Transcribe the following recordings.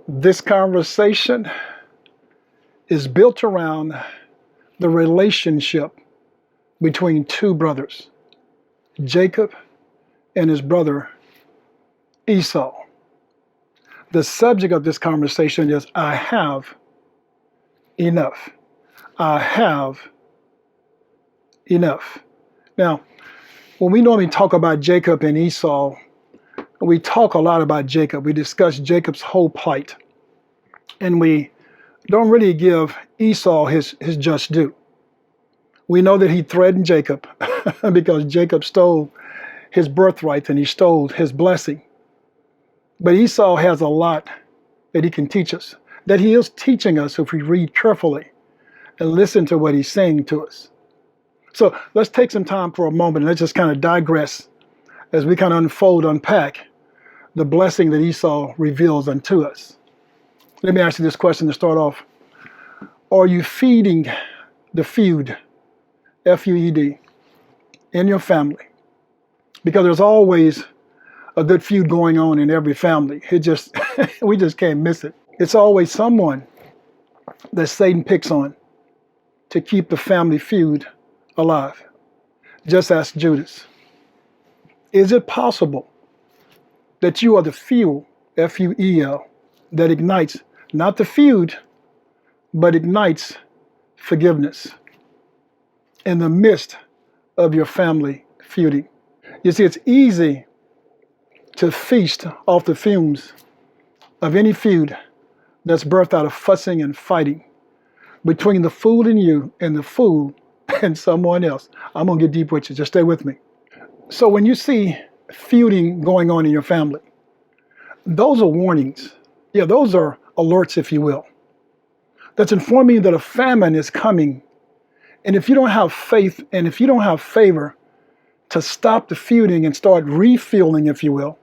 This conversation is built around the relationship between two brothers, Jacob and his brother Esau. The subject of this conversation is, I have enough. I have enough. Now, when we normally talk about Jacob and Esau, we talk a lot about Jacob. We discuss Jacob's whole plight. And we don't really give Esau his just due. We know that he threatened Jacob because Jacob stole his birthright and he stole his blessing. But Esau has a lot that he can teach us, that he is teaching us if we read carefully and listen to what he's saying to us. So let's take some time for a moment and let's just kind of digress as we kind of unpack the blessing that Esau reveals unto us. Let me ask you this question to start off. Are you feeding the feud, F-U-E-D, in your family? Because there's always a good feud going on in every family. We just can't miss it. It's always someone that Satan picks on to keep the family feud alive. Just ask Judas. Is it possible that you are the fuel, F-U-E-L, that ignites not the feud, but ignites forgiveness in the midst of your family feuding? You see, it's easy to feast off the fumes of any feud that's birthed out of fussing and fighting between the fool in you and the fool and someone else. I'm going to get deep with you. Just stay with me. So when you see feuding going on in your family, those are warnings. Yeah, those are alerts, if you will. That's informing you that a famine is coming. And if you don't have faith and if you don't have favor to stop the feuding and start refueling, if you will,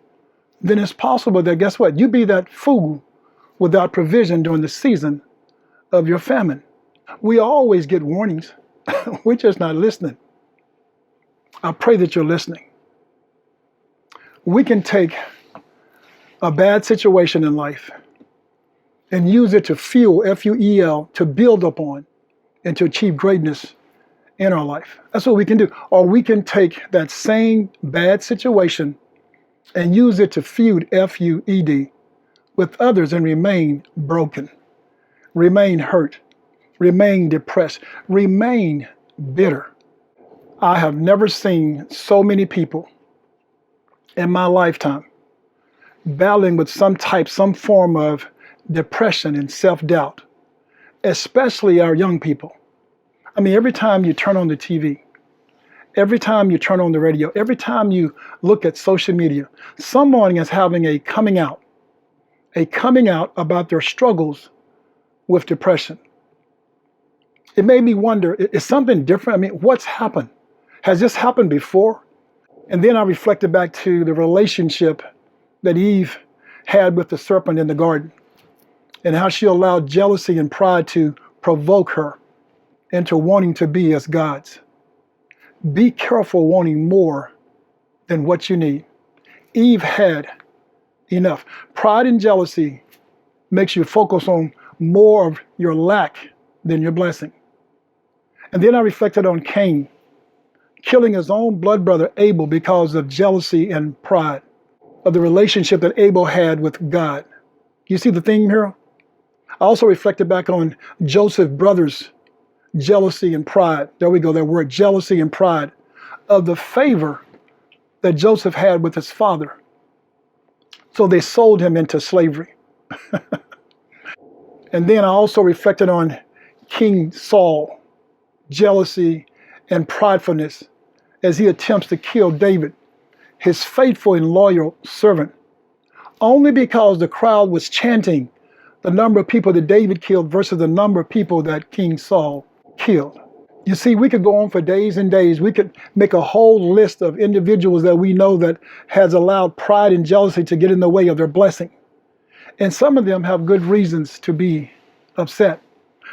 then it's possible that, guess what? You be that fool without provision during the season of your famine. We always get warnings. We're just not listening. I pray that you're listening. We can take a bad situation in life and use it to fuel, F-U-E-L, to build upon and to achieve greatness in our life. That's what we can do. Or we can take that same bad situation and use it to feud, F-U-E-D, with others and remain broken, remain hurt, remain depressed, remain bitter. I have never seen so many people in my lifetime battling with some form of depression and self-doubt, especially our young people. I mean, every time you turn on the TV, every time you turn on the radio, every time you look at social media, someone is having a coming out about their struggles with depression. It made me wonder, is something different? I mean, what's happened? Has this happened before? And then I reflected back to the relationship that Eve had with the serpent in the garden and how she allowed jealousy and pride to provoke her into wanting to be as gods. Be careful wanting more than what you need. Eve had enough. Pride and jealousy makes you focus on more of your lack than your blessing. And then I reflected on Cain killing his own blood brother Abel because of jealousy and pride of the relationship that Abel had with God. You see the theme here? I also reflected back on Joseph's brothers' jealousy and pride. There we go, that word, jealousy and pride, of the favor that Joseph had with his father. So they sold him into slavery. And then I also reflected on King Saul, jealousy and pridefulness as he attempts to kill David, his faithful and loyal servant, only because the crowd was chanting the number of people that David killed versus the number of people that King Saul killed. You see, we could go on for days and days. We could make a whole list of individuals that we know that has allowed pride and jealousy to get in the way of their blessing. And some of them have good reasons to be upset,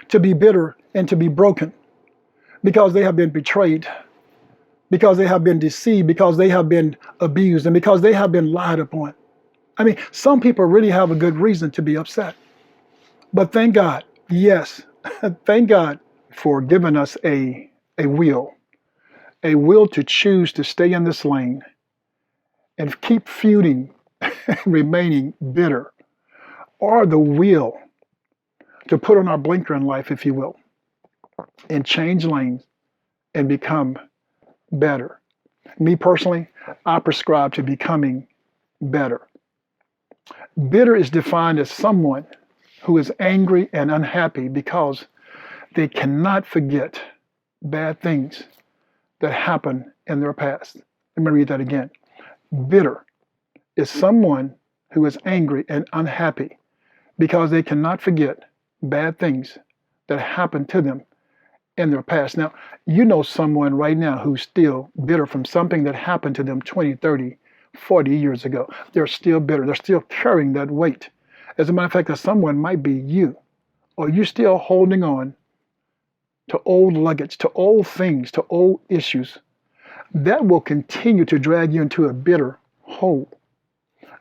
to be bitter, and to be broken because they have been betrayed, because they have been deceived, because they have been abused, and because they have been lied upon. I mean, some people really have a good reason to be upset. But thank God, yes, thank God for giving us a will to choose to stay in this lane and keep feuding, remaining bitter, or the will to put on our blinker in life, if you will, and change lanes and become better. Me personally, I prescribe to becoming better. Bitter is defined as someone who is angry and unhappy because they cannot forget bad things that happened in their past. Let me read that again. Bitter is someone who is angry and unhappy because they cannot forget bad things that happened to them in their past. Now, you know someone right now who's still bitter from something that happened to them 20, 30, 40 years ago. They're still bitter. They're still carrying that weight. As a matter of fact, that someone might be you, or you're still holding on to old luggage, to old things, to old issues. That will continue to drag you into a bitter hole.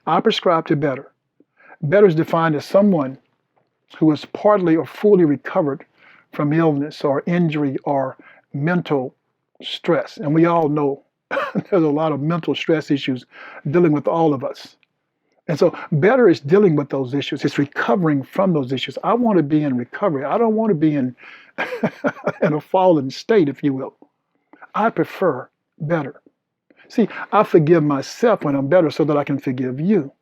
I prescribe to better. Better is defined as someone who is partly or fully recovered from illness or injury or mental stress. And we all know there's a lot of mental stress issues dealing with all of us. And so better is dealing with those issues. It's recovering from those issues. I want to be in recovery. I don't want to be in, in a fallen state, if you will. I prefer better. See, I forgive myself when I'm better so that I can forgive you,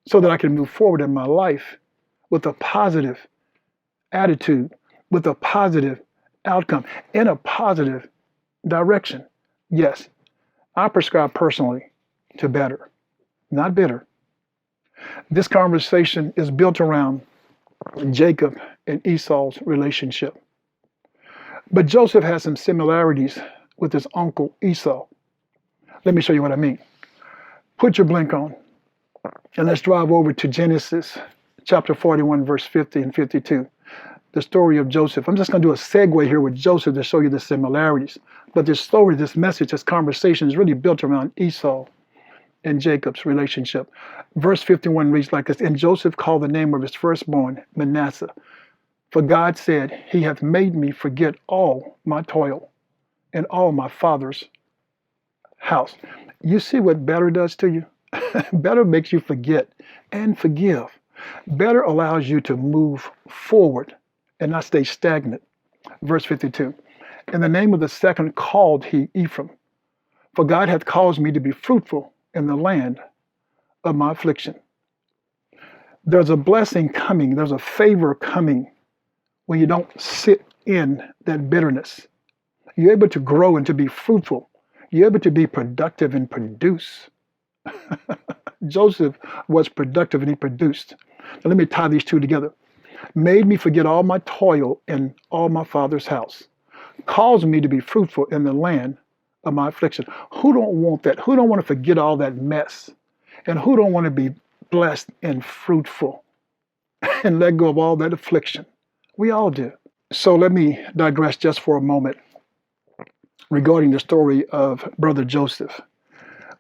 so that I can move forward in my life with a positive attitude, with a positive outcome, in a positive direction. Yes, I prescribe personally to better, not bitter. This conversation is built around Jacob and Esau's relationship. But Joseph has some similarities with his uncle Esau. Let me show you what I mean. Put your blink on and let's drive over to Genesis chapter 41, verse 50 and 52. The story of Joseph. I'm just going to do a segue here with Joseph to show you the similarities. But this story, this message, this conversation is really built around Esau and Jacob's relationship. Verse 51 reads like this: And Joseph called the name of his firstborn Manasseh, for God said, He hath made me forget all my toil and all my father's house. You see what better does to you? Better makes you forget and forgive. Better allows you to move forward and not stay stagnant. Verse 52. In the name of the second called he Ephraim, for God hath caused me to be fruitful in the land of my affliction. There's a blessing coming. There's a favor coming when you don't sit in that bitterness. You're able to grow and to be fruitful. You're able to be productive and produce. Joseph was productive and he produced. Now let me tie these two together. Made me forget all my toil in all my father's house. Caused me to be fruitful in the land of my affliction. Who don't want that? Who don't want to forget all that mess? And who don't want to be blessed and fruitful and let go of all that affliction? We all do. So let me digress just for a moment regarding the story of brother Joseph.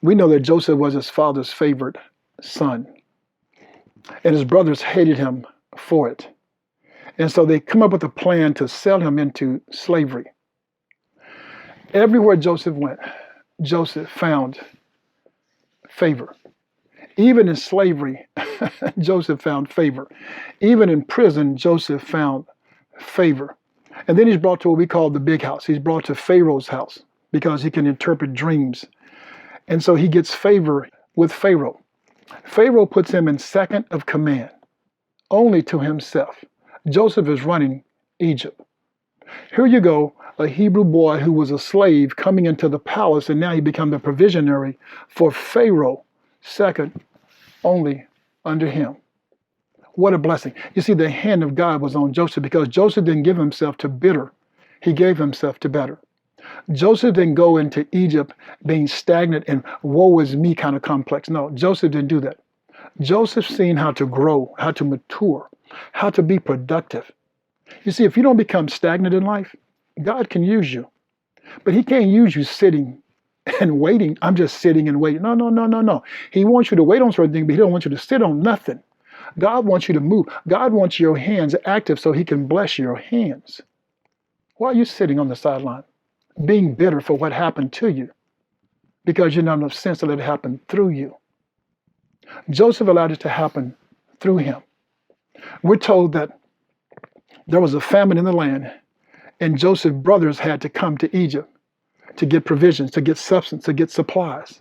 We know that Joseph was his father's favorite son, and his brothers hated him for it. And so they come up with a plan to sell him into slavery. Everywhere Joseph went, Joseph found favor. Even in slavery, Joseph found favor. Even in prison, Joseph found favor. And then he's brought to what we call the big house. He's brought to Pharaoh's house because he can interpret dreams. And so he gets favor with Pharaoh. Pharaoh puts him in second of command, only to himself. Joseph is running Egypt. Here you go, a Hebrew boy who was a slave coming into the palace, and now he becomes the provisionary for Pharaoh, second only under him. What a blessing. You see, the hand of God was on Joseph because Joseph didn't give himself to bitter. He gave himself to better. Joseph didn't go into Egypt being stagnant and woe is me kind of complex. No, Joseph didn't do that. Joseph seen how to grow, how to mature, how to be productive. You see, if you don't become stagnant in life, God can use you. But he can't use you sitting and waiting. I'm just sitting and waiting. No, no, no, no, no. He wants you to wait on certain things, but he don't want you to sit on nothing. God wants you to move. God wants your hands active so he can bless your hands. Why are you sitting on the sideline, being bitter for what happened to you? Because you don't have enough sense to let it happen through you. Joseph allowed it to happen through him. We're told that there was a famine in the land, and Joseph's brothers had to come to Egypt to get provisions, to get substance, to get supplies.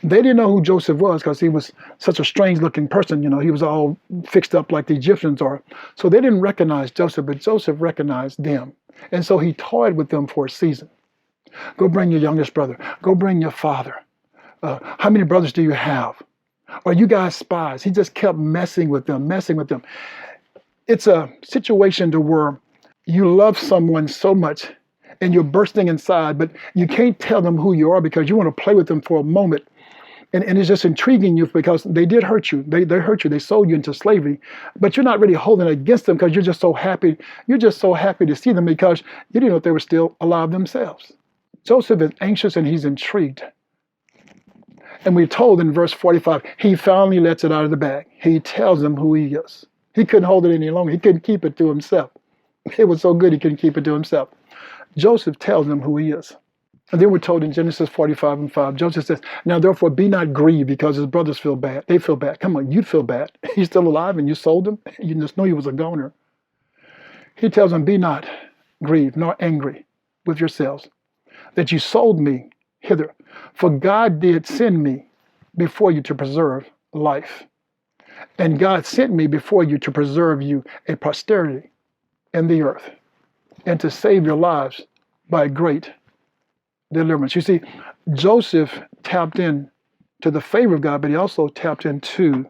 They didn't know who Joseph was because he was such a strange looking person. You know, he was all fixed up like the Egyptians are. So they didn't recognize Joseph, but Joseph recognized them. And so he toyed with them for a season. Go bring your youngest brother. Go bring your father. How many brothers do you have? Are you guys spies? He just kept messing with them, messing with them. It's a situation to where you love someone so much and you're bursting inside, but you can't tell them who you are because you want to play with them for a moment. And it's just intriguing you because they did hurt you. They hurt you. They sold you into slavery, but you're not really holding it against them because you're just so happy. You're just so happy to see them because you didn't know if they were still alive themselves. Joseph is anxious and he's intrigued. And we're told in verse 45, he finally lets it out of the bag. He tells them who he is. He couldn't hold it any longer. He couldn't keep it to himself. It was so good he couldn't keep it to himself. Joseph tells them who he is. And then we're told in Genesis 45:5, Joseph says, now therefore be not grieved because his brothers feel bad. They feel bad. Come on, you'd feel bad. He's still alive and you sold him. You just knew he was a goner. He tells them, be not grieved nor angry with yourselves that you sold me hither. For God did send me before you to preserve life. And God sent me before you to preserve you a posterity in the earth and to save your lives by great deliverance. You see, Joseph tapped in to the favor of God, but he also tapped into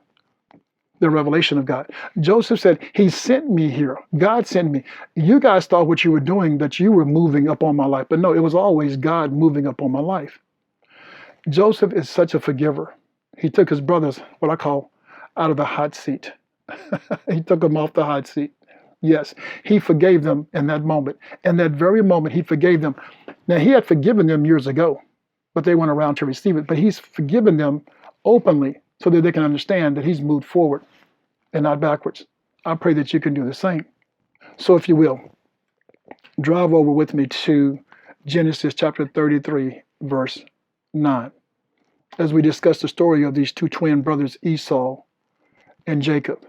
the revelation of God. Joseph said, he sent me here. God sent me. You guys thought what you were doing, that you were moving up on my life. But no, it was always God moving up on my life. Joseph is such a forgiver. He took his brothers, what I call, out of the hot seat. He took them off the hot seat. Yes, he forgave them in that moment. In that very moment, he forgave them. Now, he had forgiven them years ago, but they weren't around to receive it. But he's forgiven them openly so that they can understand that he's moved forward and not backwards. I pray that you can do the same. So if you will, drive over with me to Genesis chapter 33, verse 9, as we discuss the story of these two twin brothers, Esau and Jacob.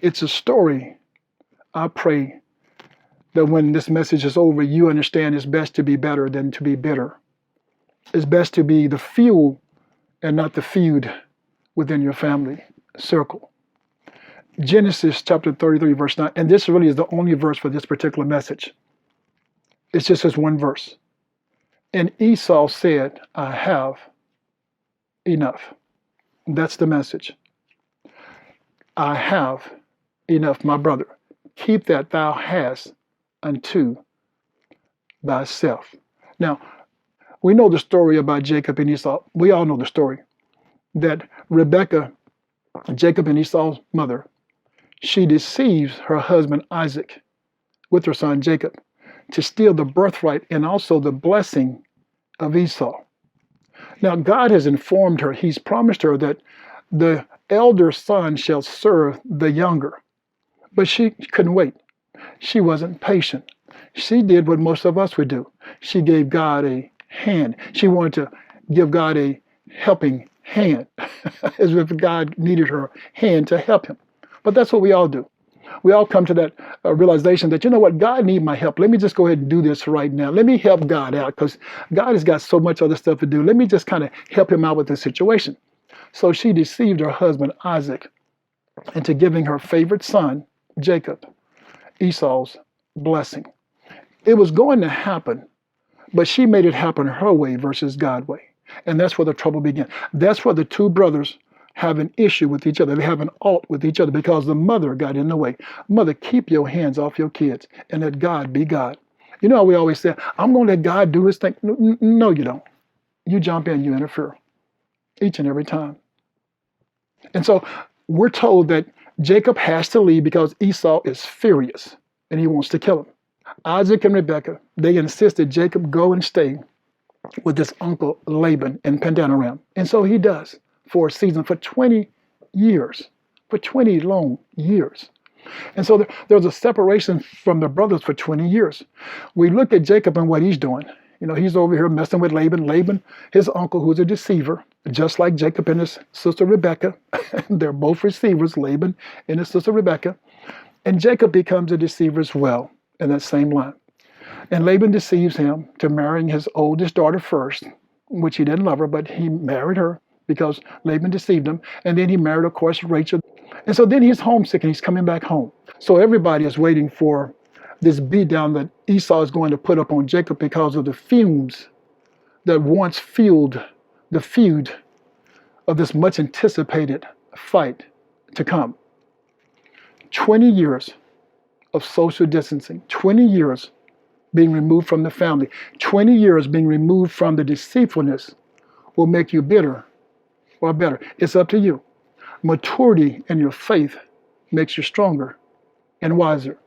It's a story, I pray, that when this message is over, you understand it's best to be better than to be bitter. It's best to be the fuel and not the feud within your family circle. Genesis chapter 33, verse 9, and this really is the only verse for this particular message. It's just this one verse. And Esau said, I have enough. That's the message. I have enough, my brother. Keep that thou hast unto thyself. Now, we know the story about Jacob and Esau. We all know the story that Rebekah, Jacob and Esau's mother, she deceives her husband Isaac with her son Jacob to steal the birthright and also the blessing of Esau. Now, God has informed her, he's promised her that the elder son shall serve the younger. But she couldn't wait. She wasn't patient. She did what most of us would do. She gave God a hand. She wanted to give God a helping hand, as if God needed her hand to help him. But that's what we all do. We all come to that realization that, you know what, God needs my help. Let me just go ahead and do this right now. Let me help God out because God has got so much other stuff to do. Let me just kind of help him out with the situation. So she deceived her husband, Isaac, into giving her favorite son, Jacob, Esau's blessing. It was going to happen, but she made it happen her way versus God's way. And that's where the trouble began. That's where the two brothers have an issue with each other. They have an alt with each other because the mother got in the way. Mother, keep your hands off your kids and let God be God. You know how we always say, I'm going to let God do his thing. No, you don't. You jump in, you interfere each and every time. And so we're told that Jacob has to leave because Esau is furious and he wants to kill him. Isaac and Rebekah, they insisted Jacob go and stay with his uncle Laban in Padanaram. And so he does for a season, for 20 years, for 20 long years. And so there's a separation from the brothers for 20 years. We look at Jacob and what he's doing. You know, he's over here messing with Laban. Laban, his uncle, who's a deceiver, just like Jacob and his sister Rebekah. They're both deceivers, Laban and his sister Rebekah. And Jacob becomes a deceiver as well in that same line. And Laban deceives him to marrying his oldest daughter first, which he didn't love her, but he married her because Laban deceived him. And then he married, of course, Rachel. And so then he's homesick and he's coming back home. So everybody is waiting for this beatdown that Esau is going to put up on Jacob because of the fumes that once fueled the feud of this much anticipated fight to come. 20 years of social distancing, 20 years being removed from the family, 20 years being removed from the deceitfulness will make you bitter or better. It's up to you. Maturity in your faith makes you stronger and wiser.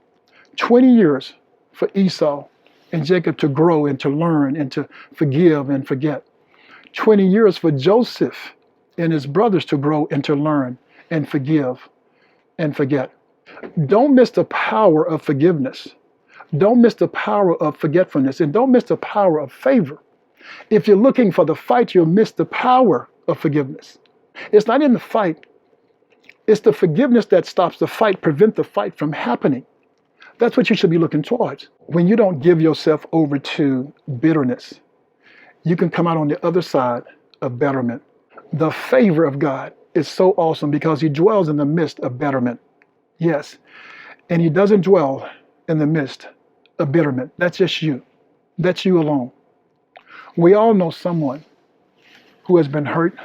20 years for Esau and Jacob to grow and to learn and to forgive and forget. 20 years for Joseph and his brothers to grow and to learn and forgive and forget. Don't miss the power of forgiveness. Don't miss the power of forgetfulness, and don't miss the power of favor. If you're looking for the fight, you'll miss the power of forgiveness. It's not in the fight. It's the forgiveness that stops the fight, prevent the fight from happening. That's what you should be looking towards. When you don't give yourself over to bitterness, you can come out on the other side of betterment. The favor of God is so awesome because he dwells in the midst of betterment. Yes, and he doesn't dwell in the midst of bitterment. That's just you. That's you alone. We all know someone who has been hurt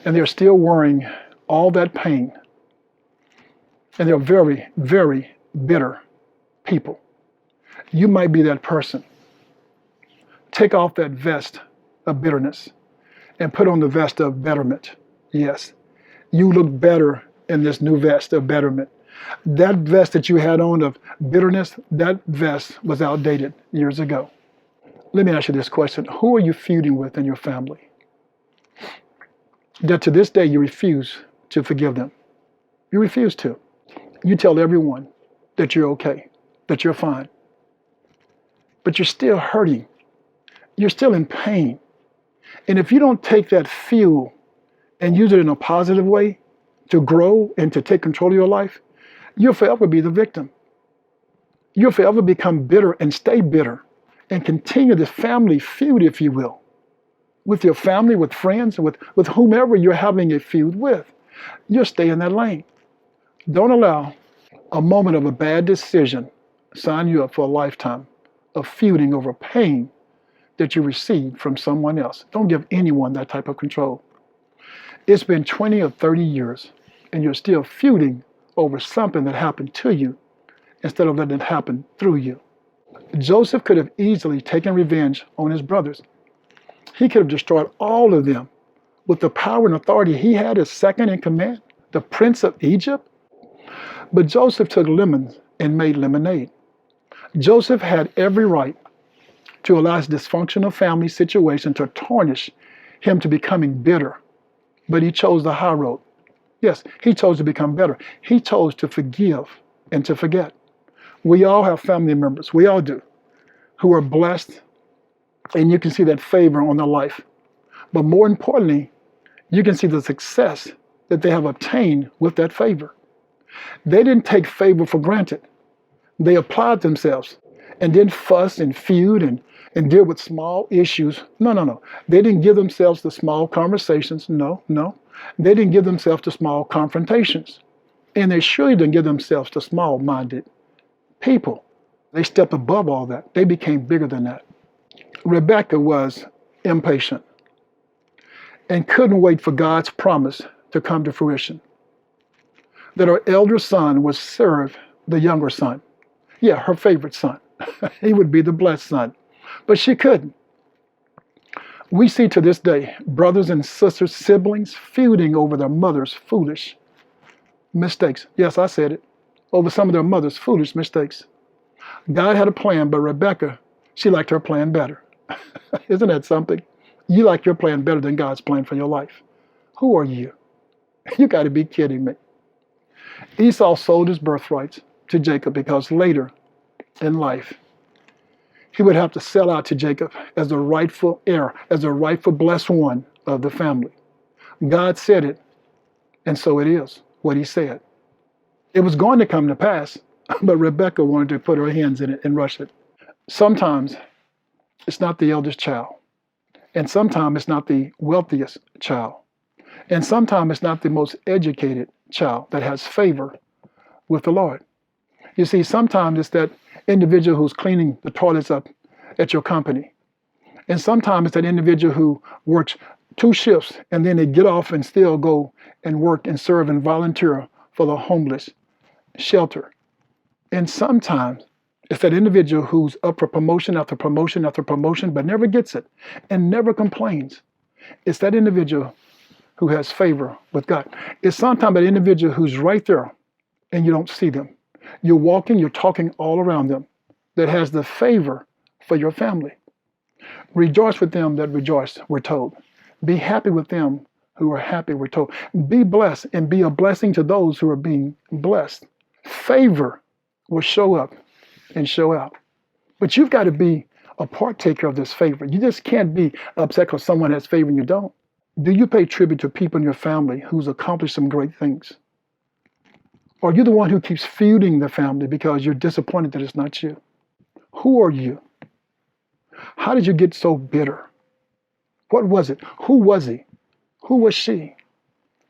and they're still worrying all that pain. And they're very, very bitter people. You might be that person. Take off that vest of bitterness and put on the vest of betterment. Yes, you look better in this new vest of betterment. That vest that you had on of bitterness, that vest was outdated years ago. Let me ask you this question. Who are you feuding with in your family that to this day you refuse to forgive them? You refuse to. You tell everyone that you're okay, that you're fine. But you're still hurting. You're still in pain. And if you don't take that fuel and use it in a positive way to grow and to take control of your life, you'll forever be the victim. You'll forever become bitter and stay bitter and continue this family feud, if you will, with your family, with friends, with whomever you're having a feud with. You'll stay in that lane. Don't allow a moment of a bad decision sign you up for a lifetime of feuding over pain that you received from someone else. Don't give anyone that type of control. It's been 20 or 30 years and you're still feuding over something that happened to you instead of letting it happen through you. Joseph could have easily taken revenge on his brothers. He could have destroyed all of them with the power and authority he had as second in command, the prince of Egypt. But Joseph took lemons and made lemonade. Joseph had every right to allow his dysfunctional family situation to tarnish him to becoming bitter. But he chose the high road. Yes, he chose to become better. He chose to forgive and to forget. We all have family members, we all do, who are blessed, and you can see that favor on their life. But more importantly, you can see the success that they have obtained with that favor. They didn't take favor for granted. They applied themselves and didn't fuss and feud and deal with small issues. No. They didn't give themselves to small conversations. No. They didn't give themselves to small confrontations. And they surely didn't give themselves to small-minded people. They stepped above all that. They became bigger than that. Rebekah was impatient and couldn't wait for God's promise to come to fruition. That her elder son would serve the younger son. Yeah, her favorite son. He would be the blessed son. But she couldn't. We see to this day brothers and sisters, siblings, feuding over their mother's foolish mistakes. Yes, I said it. Over some of their mother's foolish mistakes. God had a plan, but Rebecca, she liked her plan better. Isn't that something? You like your plan better than God's plan for your life. Who are you? You got to be kidding me. Esau sold his birthrights to Jacob because later in life, he would have to sell out to Jacob as the rightful heir, as the rightful blessed one of the family. God said it, and so it is, what he said. It was going to come to pass, but Rebecca wanted to put her hands in it and rush it. Sometimes it's not the eldest child, and sometimes it's not the wealthiest child, and sometimes it's not the most educated child that has favor with the Lord. You see, sometimes it's that individual who's cleaning the toilets up at your company. And sometimes it's that individual who works 2 shifts and then they get off and still go and work and serve and volunteer for the homeless shelter. And sometimes it's that individual who's up for promotion after promotion after promotion, but never gets it and never complains. It's that individual who has favor with God. It's sometimes that individual who's right there and you don't see them. You're walking, you're talking all around them, that has the favor for your family. Rejoice with them that rejoice, we're told. Be happy with them who are happy, we're told. Be blessed and be a blessing to those who are being blessed. Favor will show up and show out. But you've got to be a partaker of this favor. You just can't be upset because someone has favor and you don't. Do you pay tribute to people in your family who's accomplished some great things? Or are you the one who keeps feuding the family because you're disappointed that it's not you? Who are you? How did you get so bitter? What was it? Who was he? Who was she?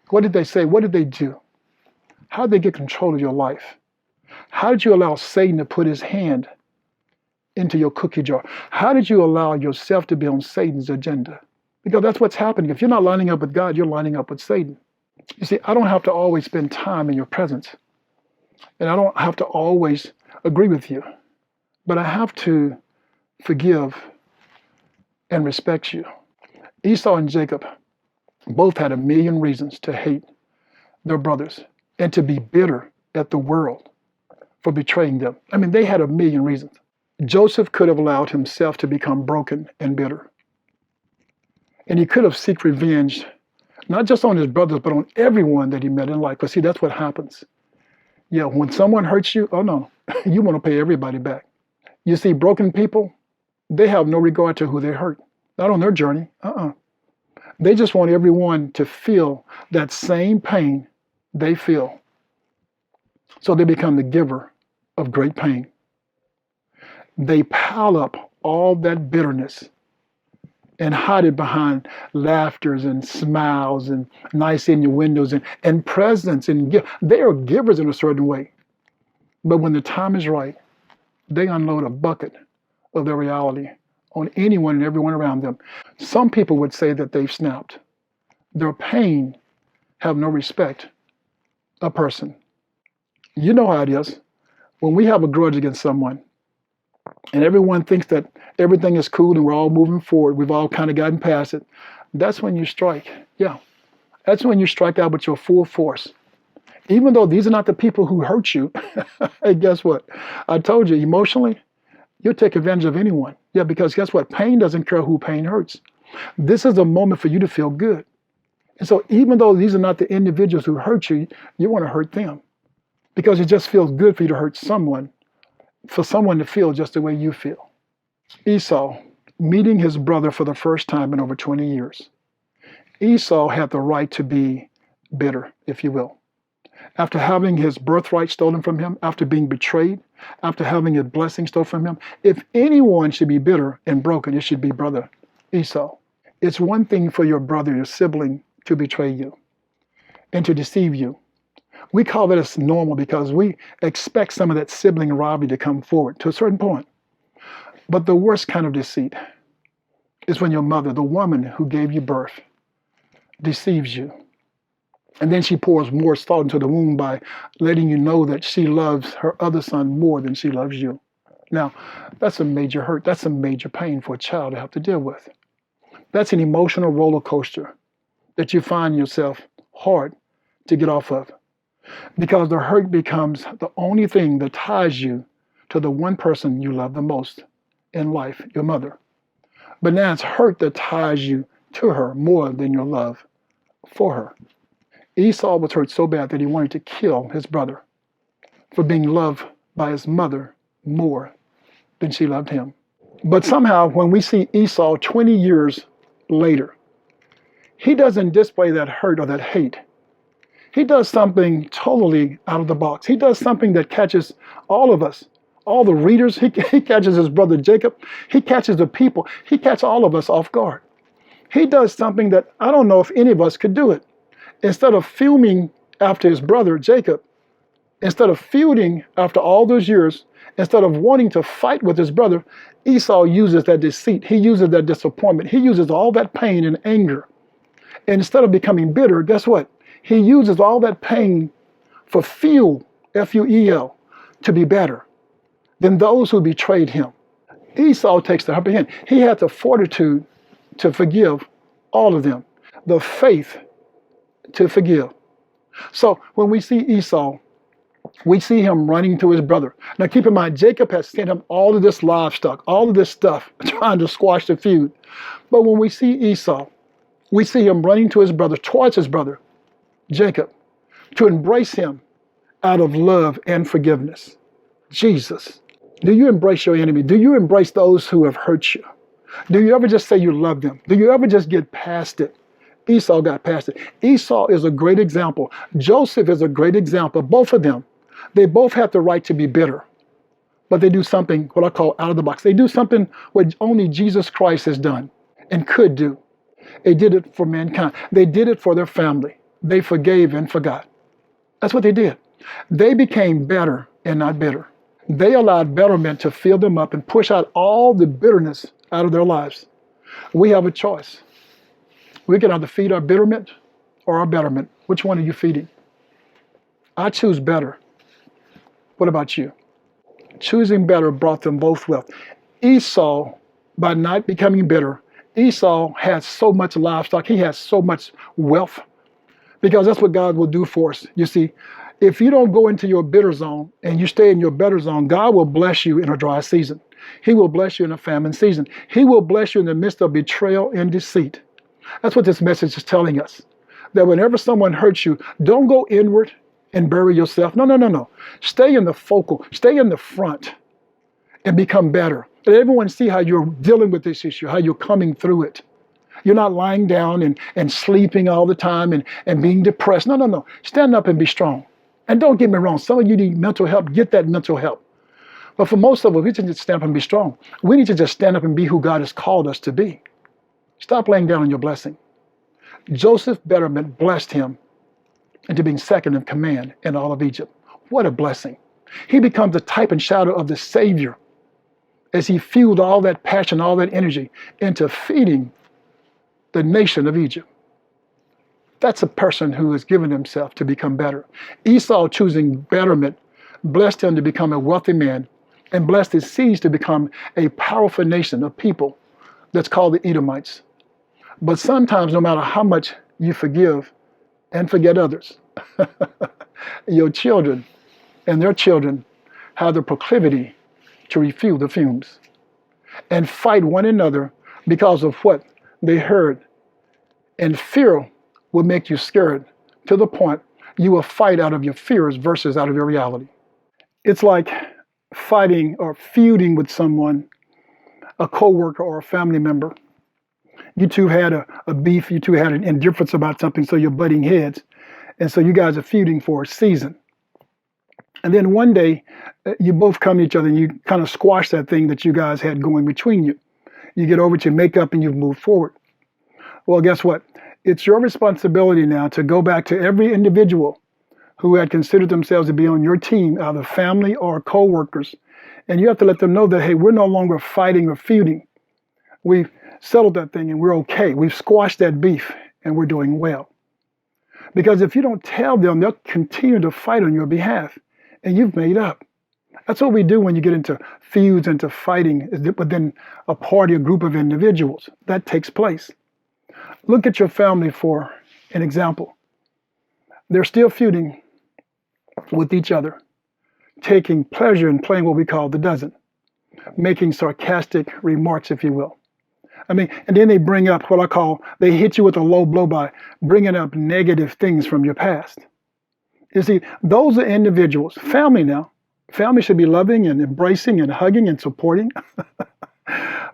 What did they say? What did they do? How did they get control of your life? How did you allow Satan to put his hand into your cookie jar? How did you allow yourself to be on Satan's agenda? Because that's what's happening. If you're not lining up with God, you're lining up with Satan. You see, I don't have to always spend time in your presence. And I don't have to always agree with you. But I have to forgive and respect you. Esau and Jacob both had a million reasons to hate their brothers and to be bitter at the world for betraying them. I mean, they had a million reasons. Joseph could have allowed himself to become broken and bitter. And he could have sought revenge, not just on his brothers, but on everyone that he met in life. But see, that's what happens. Yeah, when someone hurts you, oh no, you want to pay everybody back. You see, broken people, they have no regard to who they hurt. Not on their journey. They just want everyone to feel that same pain they feel. So they become the giver of great pain. They pile up all that bitterness and hide it behind laughters and smiles and nice innuendos and presents and gifts. They are givers in a certain way. But when the time is right, they unload a bucket of their reality on anyone and everyone around them. Some people would say that they've snapped. Their pain have no respect a person. You know how it is. When we have a grudge against someone and everyone thinks that everything is cool and we're all moving forward, we've all kind of gotten past it, that's when you strike. Yeah, that's when you strike out with your full force. Even though these are not the people who hurt you, hey, guess what? I told you, emotionally, you'll take advantage of anyone. Yeah, because guess what? Pain doesn't care who pain hurts. This is a moment for you to feel good. And so even though these are not the individuals who hurt you, you want to hurt them. Because it just feels good for you to hurt someone, for someone to feel just the way you feel. Esau, meeting his brother for the first time in over 20 years. Esau had the right to be bitter, if you will. After having his birthright stolen from him, after being betrayed, after having his blessing stolen from him, if anyone should be bitter and broken, it should be brother Esau. It's one thing for your brother, your sibling, to betray you and to deceive you. We call that as normal because we expect some of that sibling rivalry to come forward to a certain point. But the worst kind of deceit is when your mother, the woman who gave you birth, deceives you. And then she pours more salt into the wound by letting you know that she loves her other son more than she loves you. Now, that's a major hurt. That's a major pain for a child to have to deal with. That's an emotional roller coaster that you find yourself hard to get off of, because the hurt becomes the only thing that ties you to the one person you love the most in life, your mother. But now it's hurt that ties you to her more than your love for her. Esau was hurt so bad that he wanted to kill his brother for being loved by his mother more than she loved him. But somehow, when we see Esau 20 years later, he doesn't display that hurt or that hate. He does something totally out of the box. He does something that catches all of us, all the readers. He catches his brother Jacob. He catches the people. He catches all of us off guard. He does something that I don't know if any of us could do it. Instead of fuming after his brother Jacob, instead of feuding after all those years, instead of wanting to fight with his brother, Esau uses that deceit. He uses that disappointment. He uses all that pain and anger. And instead of becoming bitter, guess what? He uses all that pain for fuel, F-U-E-L, to be better than those who betrayed him. Esau takes the upper hand. He had the fortitude to forgive all of them, the faith to forgive. So when we see Esau, we see him running to his brother. Now keep in mind, Jacob has sent him all of this livestock, all of this stuff, trying to squash the feud. But when we see Esau, we see him running to his brother, towards his brother, Jacob, to embrace him out of love and forgiveness. Jesus, do you embrace your enemy? Do you embrace those who have hurt you? Do you ever just say you love them? Do you ever just get past it? Esau got past it. Esau is a great example. Joseph is a great example. Both of them, they both have the right to be bitter, but they do something, what I call out of the box. They do something what only Jesus Christ has done and could do. They did it for mankind. They did it for their family. They forgave and forgot. That's what they did. They became better and not bitter. They allowed betterment to fill them up and push out all the bitterness out of their lives. We have a choice. We can either feed our bitterment or our betterment. Which one are you feeding? I choose better. What about you? Choosing better brought them both wealth. Esau, by not becoming bitter, Esau had so much livestock. He has so much wealth, because that's what God will do for us. You see, if you don't go into your bitter zone and you stay in your better zone, God will bless you in a dry season. He will bless you in a famine season. He will bless you in the midst of betrayal and deceit. That's what this message is telling us. That whenever someone hurts you, don't go inward and bury yourself. No. Stay in the focal, stay in the front and become better. Let everyone see how you're dealing with this issue, how you're coming through it. You're not lying down and sleeping all the time and being depressed. No. Stand up and be strong. And don't get me wrong, some of you need mental help. Get that mental help. But for most of us, we need to just stand up and be strong. We need to just stand up and be who God has called us to be. Stop laying down on your blessing. Joseph's betterment blessed him into being second in command in all of Egypt. What a blessing. He becomes the type and shadow of the Savior as he fueled all that passion, all that energy into feeding the nation of Egypt. That's a person who has given himself to become better. Esau, choosing betterment, blessed him to become a wealthy man and blessed his seeds to become a powerful nation of people that's called the Edomites. But sometimes, no matter how much you forgive and forget others, your children and their children have the proclivity to refuel the fumes and fight one another because of what they heard. And fear will make you scared to the point you will fight out of your fears versus out of your reality. It's like fighting or feuding with someone, a coworker or a family member. You two had a beef, you two had an indifference about something, so you're butting heads. And so you guys are feuding for a season. And then one day, you both come to each other and you kind of squash that thing that you guys had going between you. You get over to make up and you move forward. Well, guess what? It's your responsibility now to go back to every individual who had considered themselves to be on your team, either family or co-workers. And you have to let them know that, hey, we're no longer fighting or feuding. We've settled that thing and we're okay. We've squashed that beef and we're doing well. Because if you don't tell them, they'll continue to fight on your behalf, and you've made up. That's what we do when you get into feuds, into fighting within a party, a group of individuals. That takes place. Look at your family for an example. They're still feuding with each other, taking pleasure in playing what we call the dozen, making sarcastic remarks, if you will. I mean, and then they bring up what I call, they hit you with a low blow by bringing up negative things from your past. You see, those are individuals, family now. Family should be loving and embracing and hugging and supporting.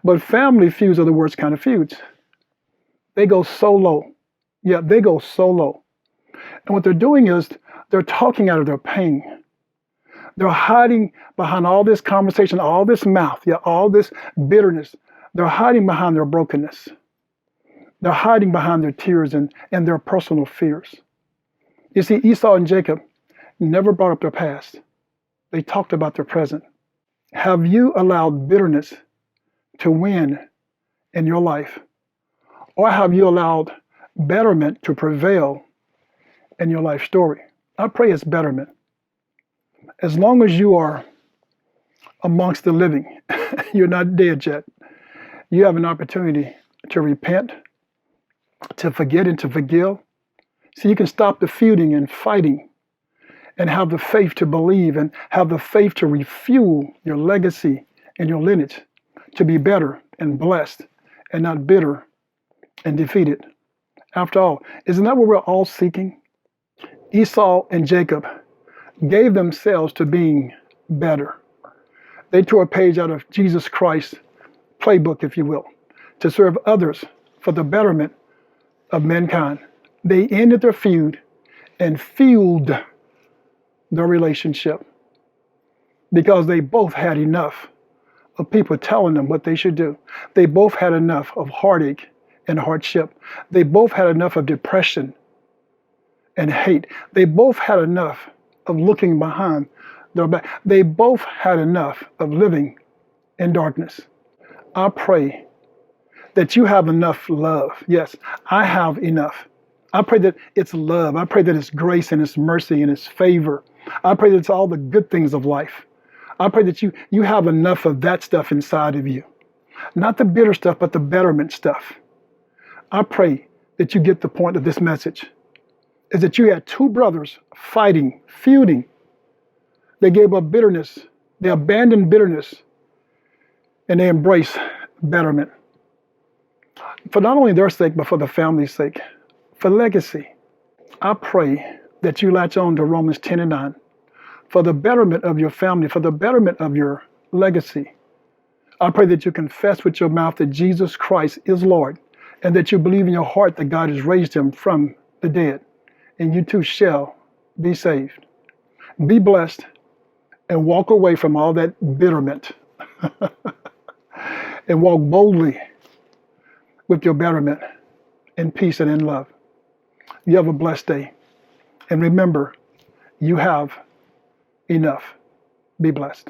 But family feuds are the worst kind of feuds. They go so low. Yeah, they go so low. And what they're doing is they're talking out of their pain. They're hiding behind all this conversation, all this mouth, yeah, all this bitterness. They're hiding behind their brokenness. They're hiding behind their tears and their personal fears. You see, Esau and Jacob never brought up their past. They talked about their present. Have you allowed bitterness to win in your life? Or have you allowed betterment to prevail in your life story? I pray it's betterment. As long as you are amongst the living, you're not dead yet. You have an opportunity to repent, to forget and to forgive. So you can stop the feuding and fighting and have the faith to believe and have the faith to refuel your legacy and your lineage to be better and blessed and not bitter and defeated. After all, isn't that what we're all seeking? Esau and Jacob gave themselves to being better. They tore a page out of Jesus Christ's playbook, if you will, to serve others for the betterment of mankind. They ended their feud and fueled their relationship because they both had enough of people telling them what they should do. They both had enough of heartache and hardship. They both had enough of depression and hate. They both had enough of looking behind their back. They both had enough of living in darkness. I pray that you have enough love. Yes, I have enough. I pray that it's love. I pray that it's grace and it's mercy and it's favor. I pray that it's all the good things of life. I pray that you have enough of that stuff inside of you. Not the bitter stuff, but the betterment stuff. I pray that you get the point of this message, is that you had two brothers fighting, feuding. They gave up bitterness. They abandoned bitterness, and they embraced betterment. For not only their sake, but for the family's sake, for legacy. I pray that you latch on to Romans 10 and 9 for the betterment of your family, for the betterment of your legacy. I pray that you confess with your mouth that Jesus Christ is Lord, and that you believe in your heart that God has raised him from the dead, and you too shall be saved. Be blessed and walk away from all that bitterment and walk boldly with your betterment in peace and in love. You have a blessed day. And remember, you have enough. Be blessed.